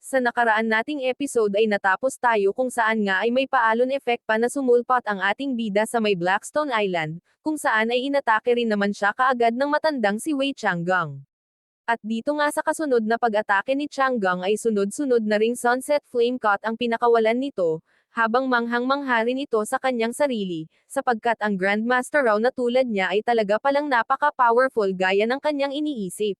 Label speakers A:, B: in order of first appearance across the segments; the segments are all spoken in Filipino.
A: Sa nakaraan nating episode ay natapos tayo kung saan nga ay may paalon effect pa na sumulpot ang ating bida sa may Blackstone Island, kung saan ay inatake rin naman siya kaagad ng matandang si Wei Changgang. At dito nga sa kasunod na pag-atake ni Changgang ay sunod-sunod na ring Sunset Flame Cut ang pinakawalan nito, habang manghang-mangha rin ito sa kanyang sarili, sapagkat ang Grandmaster raw na tulad niya ay talaga palang napaka-powerful gaya ng kanyang iniisip.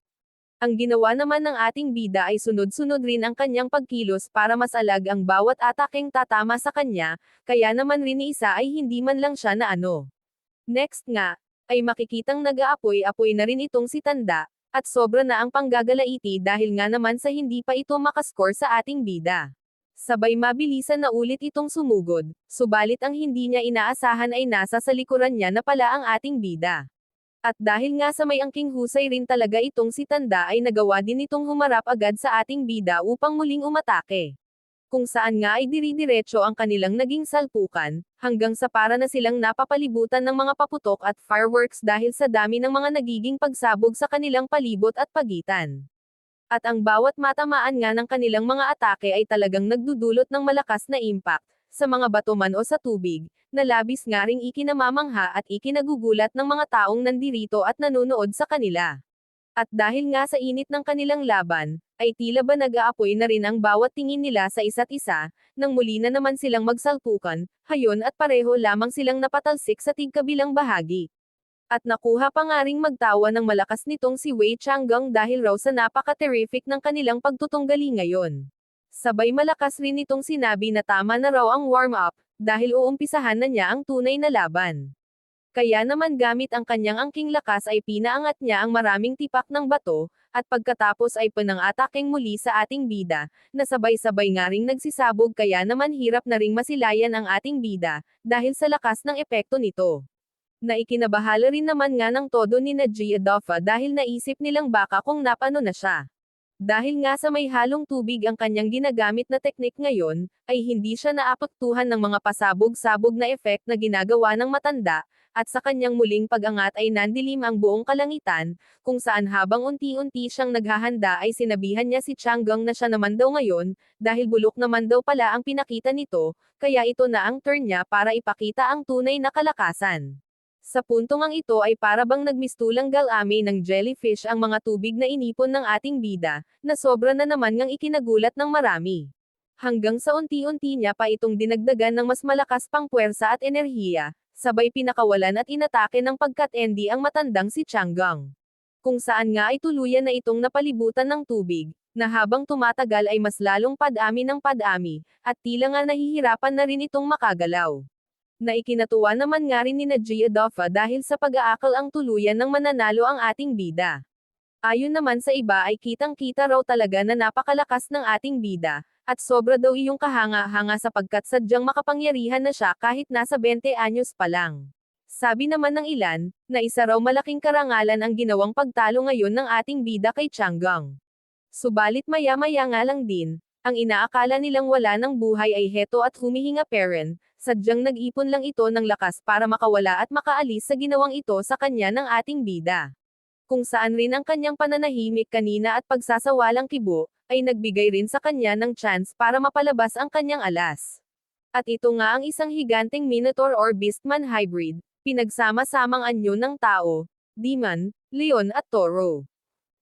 A: Ang ginawa naman ng ating bida ay sunod-sunod rin ang kanyang pagkilos para masalag ang bawat atakeng tatama sa kanya, kaya naman rin ni isa ay hindi man lang siya na ano. Next nga, ay makikitang nag-aapoy-apoy na rin itong si Tanda, at sobra na ang panggagalaiti dahil nga naman sa hindi pa ito makascore sa ating bida. Sabay mabilisan na ulit itong sumugod, subalit ang hindi niya inaasahan ay nasa sa likuran niya na pala ang ating bida. At dahil nga sa may angking husay rin talaga itong si Tanda ay nagawa din itong humarap agad sa ating bida upang muling umatake. Kung saan nga ay diri-diretso ang kanilang naging salpukan, hanggang sa para na silang napapalibutan ng mga paputok at fireworks dahil sa dami ng mga nagiging pagsabog sa kanilang palibot at pagitan. At ang bawat matamaan nga ng kanilang mga atake ay talagang nagdudulot ng malakas na impact, sa mga bato man o sa tubig, na labis nga ring ikinamamangha at ikinagugulat ng mga taong nandirito at nanonood sa kanila. At dahil nga sa init ng kanilang laban, ay tila ba nag-aapoy na rin ang bawat tingin nila sa isa't isa, nang muli na naman silang magsalpukan, hayon at pareho lamang silang napatalsik sa tigkabilang bahagi. At nakuha pa nga ring magtawa ng malakas nitong si Wei Changgang dahil raw sa napaka-terrific ng kanilang pagtutunggali ngayon. Sabay malakas rin itong sinabi na tama na raw ang warm-up, dahil uumpisahan na niya ang tunay na laban. Kaya naman gamit ang kanyang angking lakas ay pinaangat niya ang maraming tipak ng bato, at pagkatapos ay panang-ataking muli sa ating bida, na sabay-sabay nga ring nagsisabog kaya naman hirap na ring masilayan ang ating bida, dahil sa lakas ng epekto nito. Na ikinabahala rin naman nga ng todo ni Najee Adolfa dahil naisip nilang baka kung napano na siya. Dahil nga sa may halong tubig ang kanyang ginagamit na teknik ngayon, ay hindi siya naapektuhan ng mga pasabog-sabog na effect na ginagawa ng matanda, at sa kanyang muling pag-angat ay nandilim ang buong kalangitan, kung saan habang unti-unti siyang naghahanda ay sinabihan niya si Changgang na siya naman daw ngayon, dahil bulok naman daw pala ang pinakita nito, kaya ito na ang turn niya para ipakita ang tunay na kalakasan. Sa puntong ang ito ay para bang nagmistulang galami ng jellyfish ang mga tubig na inipon ng ating bida, na sobra na naman ngang ikinagulat ng marami. Hanggang sa unti-unti niya pa itong dinagdagan ng mas malakas pang puwersa at enerhiya, sabay pinakawalan at inatake ng pagkat-endi ang matandang si Changgang. Kung saan nga ay tuluyan na itong napalibutan ng tubig, na habang tumatagal ay mas lalong padami ng padami, at tila nga nahihirapan na rin itong makagalaw. Na ikinatuwa naman nga rin ni Najee Adolfa dahil sa pag-aakal ang tuluyan ng mananalo ang ating bida. Ayon naman sa iba ay kitang-kita raw talaga na napakalakas ng ating bida, at sobra daw iyong kahanga-hanga sapagkat sadyang makapangyarihan na siya kahit nasa 20 anyos pa lang. Sabi naman ng ilan, na isa raw malaking karangalan ang ginawang pagtalo ngayon ng ating bida kay Changgang. Subalit maya-maya nga lang din, ang inaakala nilang wala ng buhay ay heto at humihinga peren, sadyang nag-ipon lang ito ng lakas para makawala at makaalis sa ginawang ito sa kanya ng ating bida. Kung saan rin ang kanyang pananahimik kanina at pagsasawalang kibo, ay nagbigay rin sa kanya ng chance para mapalabas ang kanyang alas. At ito nga ang isang higanteng Minotaur or Beastman hybrid, pinagsama-samang anyo ng tao, demon, leon at toro.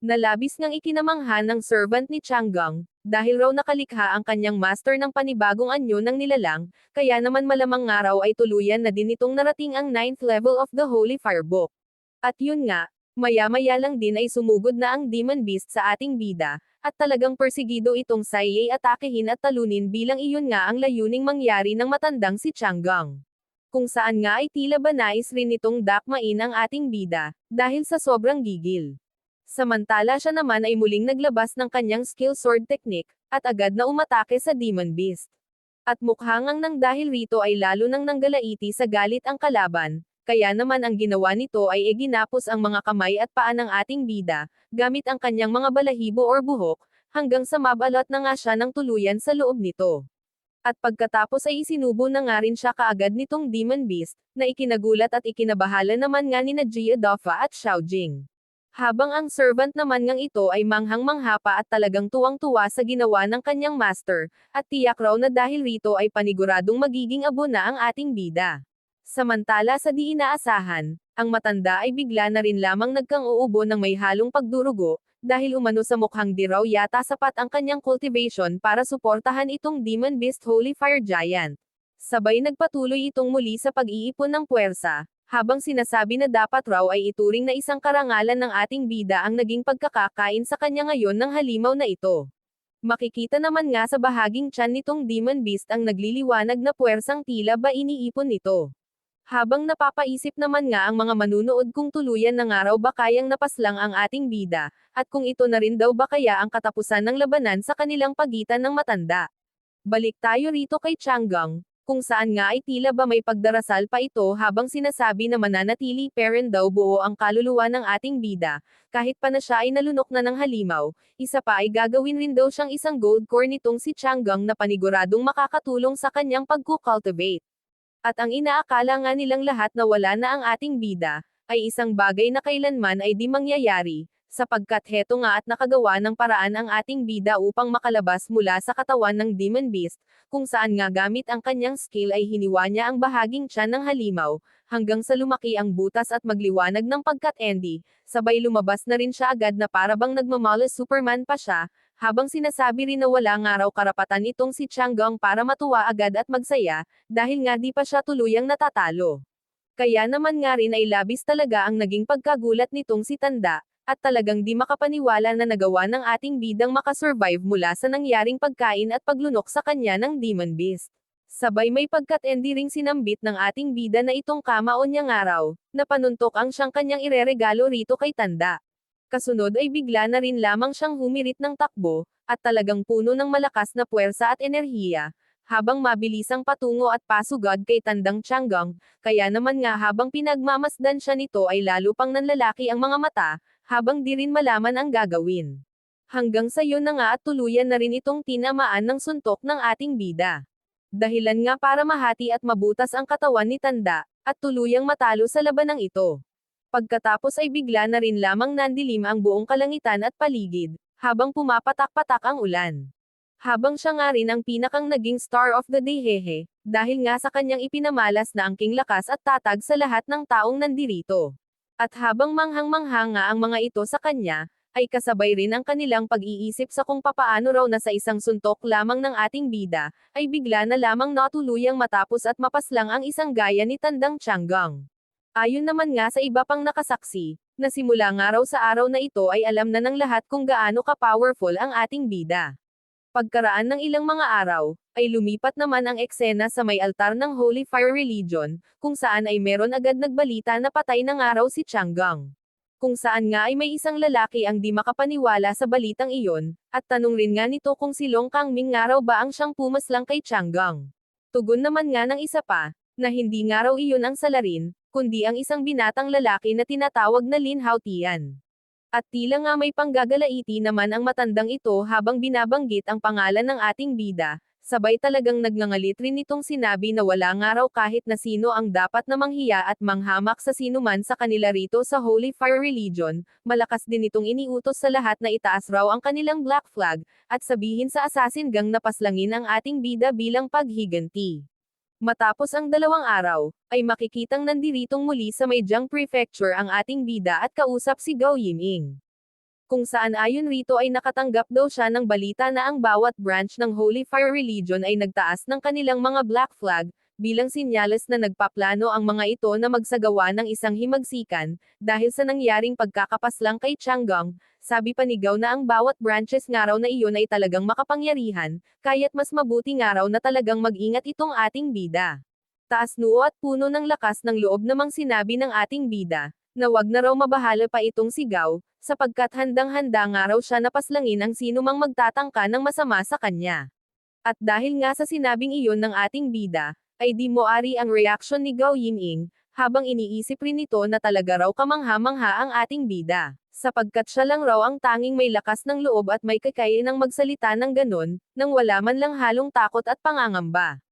A: Nalabis ngang ikinamangha ng servant ni Changgang, dahil raw nakalikha ang kanyang master ng panibagong anyo ng nilalang, kaya naman malamang nga raw ay tuluyan na din itong narating ang 9th level of the Holy Firebook. At yun nga, maya-maya lang din ay sumugod na ang Demon Beast sa ating bida, at talagang persigido itong Saiyay atakehin at talunin bilang iyon nga ang layuning mangyari ng matandang si Changgang. Kung saan nga ay tila ba nais rin itong dakmain ang ating bida, dahil sa sobrang gigil. Samantala siya naman ay muling naglabas ng kanyang skill sword technique, at agad na umatake sa Demon Beast. At mukhangang nang dahil rito ay lalo nang nanggalaiti sa galit ang kalaban, kaya naman ang ginawa nito ay ginapos ang mga kamay at paa ng ating bida, gamit ang kanyang mga balahibo or buhok, hanggang sa mabalot na nga siya ng tuluyan sa loob nito. At pagkatapos ay isinubo na nga rin siya kaagad nitong Demon Beast, na ikinagulat at ikinabahala naman nga ni Najee Adolfa at Xiao Jing. Habang ang servant naman ngang ito ay manghang-mangha pa at talagang tuwang-tuwa sa ginawa ng kanyang master, at tiyak raw na dahil rito ay paniguradong magiging abo na ang ating bida. Samantala sa di inaasahan, ang matanda ay bigla na rin lamang nagkang-uubo ng may halong pagdurugo, dahil umano sa mukhang di raw yata sapat ang kanyang cultivation para suportahan itong Demon Beast Holy Fire Giant. Sabay nagpatuloy itong muli sa pag-iipon ng puwersa, habang sinasabi na dapat raw ay ituring na isang karangalan ng ating bida ang naging pagkakakain sa kanya ngayon ng halimaw na ito. Makikita naman nga sa bahaging tiyan nitong Demon Beast ang nagliliwanag na puwersang tila ba iniipon nito. Habang napapaisip naman nga ang mga manunood kung tuluyan na nga raw ba kayang napaslang ang ating bida, at kung ito na rin daw ba kaya ang katapusan ng labanan sa kanilang pagitan ng matanda. Balik tayo rito kay Chang'e, kung saan nga ay tila ba may pagdarasal pa ito habang sinasabi na mananatili pa rin daw buo ang kaluluwa ng ating bida, kahit pa na siya ay nalunok na ng halimaw, isa pa ay gagawin rin daw siyang isang gold core nitong si Chang'e na paniguradong makakatulong sa kanyang pagkukultivate. At ang inaakala nga nilang lahat na wala na ang ating bida, ay isang bagay na kailanman ay di mangyayari, sapagkat heto nga at nakagawa ng paraan ang ating bida upang makalabas mula sa katawan ng Demon Beast, kung saan nga gamit ang kanyang skill ay hiniwa niya ang bahaging tiyan ng halimaw, hanggang sa lumaki ang butas at magliwanag ng pagkat-Andy, sabay lumabas na rin siya agad na parabang nagmamala Superman pa siya, habang sinasabi rin na wala nga raw karapatan itong si Chang'e para matuwa agad at magsaya, dahil nga di pa siya tuluyang natatalo. Kaya naman nga rin ay labis talaga ang naging pagkagulat nitong si Tanda, at talagang di makapaniwala na nagawa ng ating bidang makasurvive mula sa nangyaring pagkain at paglunok sa kanya ng Demon Beast. Sabay may pagkat-Andy ring sinambit ng ating bida na itong kamaon niyang araw, na panuntok ang siyang kanyang ireregalo rito kay Tanda. Kasunod ay bigla na rin lamang siyang humirit ng takbo, at talagang puno ng malakas na puwersa at enerhiya, habang mabilisang patungo at pasugod kay Tandang Chang'e, kaya naman nga habang pinagmamasdan siya nito ay lalo pang nanlalaki ang mga mata, habang di rin malaman ang gagawin. Hanggang sa yun na nga at tuluyan na rin itong tinamaan ng suntok ng ating bida. Dahilan nga para mahati at mabutas ang katawan ni Tanda, at tuluyang matalo sa labanang ito. Pagkatapos ay bigla na rin lamang nandilim ang buong kalangitan at paligid, habang pumapatak-patak ang ulan. Habang siya nga rin ang pinakang naging star of the day hehe, dahil nga sa kanyang ipinamalas na angking lakas at tatag sa lahat ng taong nandirito. At habang manghang-mangha nga ang mga ito sa kanya, ay kasabay rin ang kanilang pag-iisip sa kung papaano raw na sa isang suntok lamang ng ating bida, ay bigla na lamang natuluyang matapos at mapaslang ang isang gaya ni Tandang Chang'e. Ayon naman nga sa iba pang nakasaksi, na simula nga raw sa araw na ito ay alam na ng lahat kung gaano ka-powerful ang ating bida. Pagkaraan ng ilang mga araw, ay lumipat naman ang eksena sa may altar ng Holy Fire Religion, kung saan ay meron agad nagbalita na patay na nga raw si Chang'e. Kung saan nga ay may isang lalaki ang di makapaniwala sa balitang iyon, at tanong rin nga nito kung si Long Kangming nga raw ba ang siyang pumaslang kay Chang'e. Tugon naman nga ng isa pa, na hindi nga raw iyon ang salarin, kundi ang isang binatang lalaki na tinatawag na Lin Haotian. At tila nga may panggagalaiti naman ang matandang ito habang binabanggit ang pangalan ng ating bida, sabay talagang nagngangalit rin itong sinabi na wala nga raw kahit na sino ang dapat na manghiya at manghamak sa sinuman sa kanila rito sa Holy Fire Religion, malakas din itong iniutos sa lahat na itaas raw ang kanilang black flag, at sabihin sa assassin gang na paslangin ang ating bida bilang paghiganti. Matapos ang 2 araw, ay makikitang nandiritong muli sa Meijang Prefecture ang ating bida at kausap si Gao Yiming. Kung saan ayon rito ay nakatanggap daw siya ng balita na ang bawat branch ng Holy Fire Religion ay nagtaas ng kanilang mga black flag, bilang sinyales na nagpaplano ang mga ito na magsagawa ng isang himagsikan, dahil sa nangyaring pagkakapaslang kay Chang'e, sabi pa ni Gao na ang bawat branches nga raw na iyon ay talagang makapangyarihan, kaya't mas mabuti nga raw na talagang mag-ingat itong ating bida. Taas noo at puno ng lakas ng loob namang sinabi ng ating bida, na wag na raw mabahala pa itong si Gao, sapagkat handang-handa nga raw siya na paslangin ang sino mang magtatangka ng masama sa kanya. At dahil nga sa sinabing iyon ng ating bida, ay di moari ang reaksyon ni Gao Yiming, habang iniisip rin nito na talaga raw kamangha-mangha ang ating bida, sapagkat siya lang raw ang tanging may lakas ng loob at may kakayanang magsalita ng ganon, nang wala man lang halong takot at pangangamba.